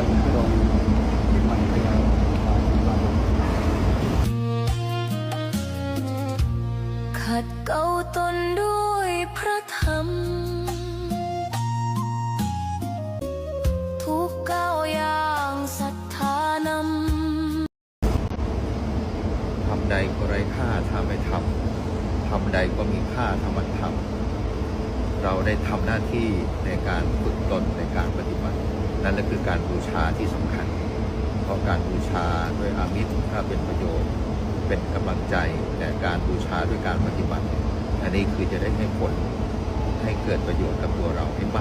ญพระองค์ที่มันพยายมาขัดเกลาตนด้วยพระธรรมทุกก้าวอย่างศรัทธานำทำใดก็ไร้ค่าถ้าไม่ทำทำใดก็มีค่าถ้ามันทำเราได้ทำหน้าที่ในการฝึกตนในการปฏิบัตินั่นแหละคือการบูชาที่สำคัญเพราะการบูชาด้วยอามิตรถ้าเป็นประโยชน์เป็นกำลังใจแต่การบูชาด้วยการปฏิบัติอันนี้คือจะได้ให้ผลให้เกิดประโยชน์กับตัวเราให้มาก